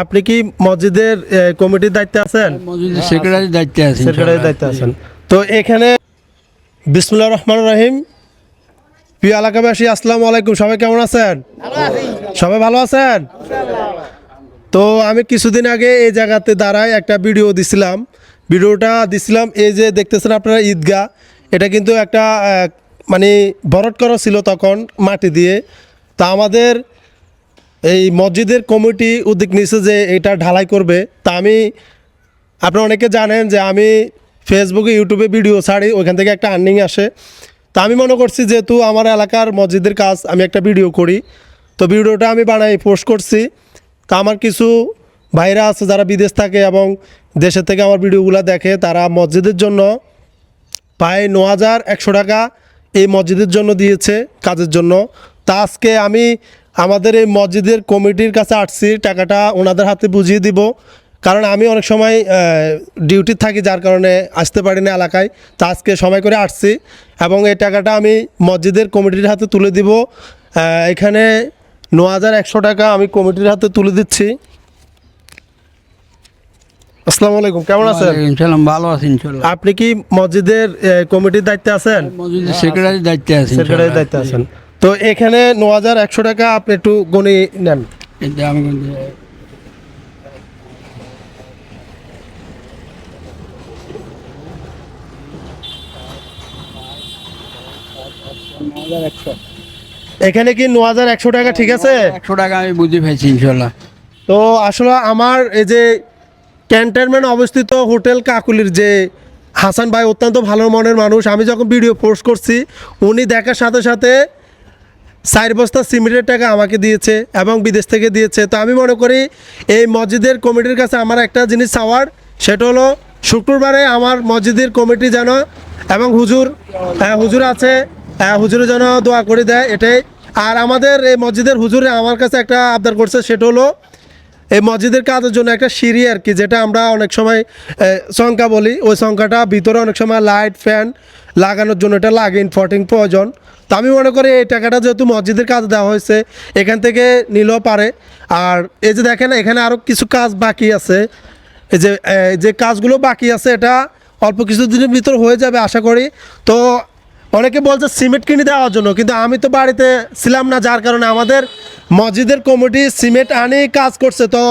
আপনি কি মসজিদের কমিটির দায়িত্বে আছেন? মসজিদের সেক্রেটারির দায়িত্বে আছেন। সেক্রেটারির দায়িত্বে আছেন। তো এখানে বিসমিল্লাহির রহমানির রহিম। প্রিয় এলাকাবাসী, আসসালামু আলাইকুম। সবাই কেমন আছেন? সবাই ভালো আছেন? তো আমি কিছুদিন আগে এই জায়গাতে দাঁড়ায় একটা ভিডিও দিছিলাম। ভিডিওটা দিছিলাম এই যে দেখতেছেন আপনারা ঈদগাহ। এটা কিন্তু একটা মানে ভরাট করা ছিল তখন মাটি দিয়ে। তা আমাদের এই মসজিদের কমিটি উদ্যোগ নিয়েছে যে এটা ঢালাই করবে। তা আপনারা অনেকে জানেন যে আমি ফেসবুকে ইউটিউবে ভিডিও ছাড়ি, ওইখান থেকে একটা আর্নিং আসে। তা আমি মনে করছি যেহেতু আমার এলাকার মসজিদের কাজ আমি একটা ভিডিও করি, তো ভিডিওটা আমি বানাই পোস্ট করছি। তা আমার কিছু ভাইরা আছে যারা বিদেশ থাকে এবং দেশের থেকে আমার ভিডিওগুলো দেখে, তারা মসজিদের জন্য প্রায় ৯,১০০ টাকা এই মসজিদের জন্য দিয়েছে কাজের জন্য। তা আজকে আমি আমাদের এই মসজিদের কমিটির কাছে আসছি, টাকাটা ওনাদের হাতে বুঝিয়ে দিব। কারণ আমি অনেক সময় ডিউটি থাকি, যার কারণে আসতে পারি না এলাকায়। তা আজকে সময় করে আসছি এবং এই টাকাটা আমি মসজিদের কমিটির হাতে তুলে দিব। এখানে ৯,১০০ টাকা আমি কমিটির হাতে তুলে দিচ্ছি। আসসালামু আলাইকুম, কেমন আছেন? ইনশাআল্লাহ ভালো আছি ইনশাআল্লাহ। আপনি কি মসজিদের কমিটির দায়িত্বে আছেন? মসজিদের সেক্রেটারির দায়িত্বে আছেন। সেক্রেটারির দায়িত্বে আছেন। তো এখানে ৯,১০০ টাকা আপনি একটু গণি নেন। এটা আমি কিন্তু এখানে কি ৯,১০০ টাকা ঠিক আছে? 100 টাকা আমি বুঝে পেয়েছি ইনশাআল্লাহ। তো আসলে আমার এই যে ক্যান্টনমেন্ট অবস্থিত হোটেল কাকুলির যে হাসান ভাই অত্যন্ত ভালো মনের মানুষ, আমি যখন ভিডিও পোস্ট করছি উনি দেখার সাথে সাথে 4 বস্তা সিমেন্টের টাকা আমাকে দিয়েছে এবং বিদেশ থেকে দিয়েছে। তো আমি মনে করি এই মসজিদের কমিটির কাছে আমার একটা জিনিস চাওয়ার, সেটা হলো শুক্রবারে আমার মসজিদের কমিটি যেন এবং হুজুর আছে, হুজুরে যেন দোয়া করে দেয়, এটাই। আর আমাদের এই মসজিদের হুজুরে আমার কাছে একটা আবদার করছে, সেটা হলো এই মসজিদের কাজের জন্য একটা সিঁড়ি আর কি, যেটা আমরা অনেক সময় সংখ্যা বলি, ওই সংখ্যাটা ভিতরে অনেক সময় লাইট ফ্যান লাগানোর জন্য এটা লাগে, ইম্পর্টেন্ট প্রয়োজন। তো আমি মনে করি এই টাকাটা যেহেতু মসজিদের কাজ দেওয়া হয়েছে, এখান থেকে নিলেও পারে। আর এই যে দেখেন এখানে আরও কিছু কাজ বাকি আছে, এই যে কাজগুলো বাকি আছে এটা অল্প কিছু দিনের ভিতর হয়ে যাবে আশা করি। তো অনেকে বলছে সিমেন্ট কিনে দেওয়ার জন্য, কিন্তু আমি তো বাড়িতে ছিলাম না, যার কারণে আমাদের মসজিদের কমিটি সিমেন্ট আনি কাজ করছে। তো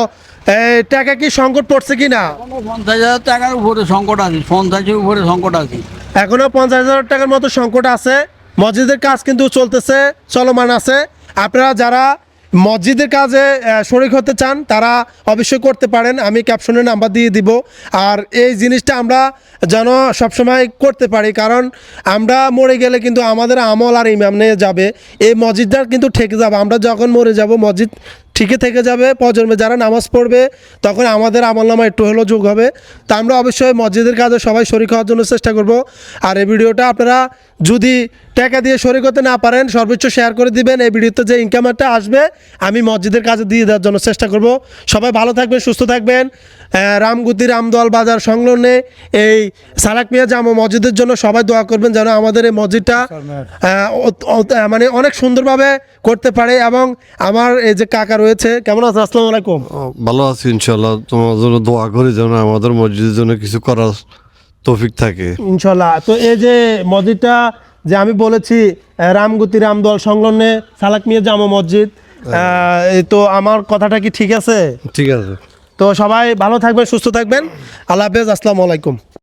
টাকা কি সংকট পড়ছে কি না? 50,000 টাকার উপরে সংকট আছে, 50-এর উপরে সংকট আছে। এখনও 50,000 টাকার মতো সংকট আছে। মসজিদের কাজ কিন্তু চলতেছে, চলমান আছে। আপনারা যারা মসজিদের কাজে শরিক হতে চান তারা অবশ্যই করতে পারেন, আমি ক্যাপশনে নাম্বার দিয়ে দিব। আর এই জিনিসটা আমরা যেন সবসময় করতে পারি, কারণ আমরা মরে গেলে কিন্তু আমাদের আমল আর ইমাম নিয়ে যাবে, এই মসজিদটা কিন্তু ঠেকে যাবে। আমরা যখন মরে যাব মসজিদ ঠিকই থেকে যাবে, প্রজন্মে যারা নামাজ পড়বে তখন আমাদের আমল নামা একটু হলেও যোগ হবে। তা আমরা অবশ্যই মসজিদের কাজে সবাই শরিক হওয়ার জন্য চেষ্টা করব। আর এই ভিডিওটা আপনারা যদি টাকা দিয়ে শরিক হতে না পারেন সর্বোচ্চ শেয়ার করে দিবেন। এই ভিডিওতে যে ইনকামটা আসবে আমি মসজিদের কাজে দিয়ে দেওয়ার জন্য চেষ্টা করব। সবাই ভালো থাকবেন, সুস্থ থাকবেন। রামগুতি রামদোয়াল বাজার সংলগ্নে এই সালাক মিয়া জামা মসজিদের জন্য সবাই দোয়া করবেন, যেন আমাদের এই মসজিদটা মানে অনেক সুন্দরভাবে করতে পারে। এবং আমার এই যে কাকা রয়েছে, কেমন আছে? আসসালামু আলাইকুম। ভালো আছি ইনশাল্লাহ। তোমার জন্য দোয়া করি যেন আমাদের মসজিদের জন্য কিছু করার তৌফিক থাকে ইনশাল্লাহ। তো এই যে মসজিদটা যে আমি বলেছি রামগুতি রামদোয়াল সংলগ্নে সালাক মিয়া জামা মসজিদ, তো আমার কথাটা কি ঠিক আছে? ঠিক আছে। তো সবাই ভালো থাকবেন, সুস্থ থাকবেন। আল্লাহ হাফেজ, আসসালামু আলাইকুম।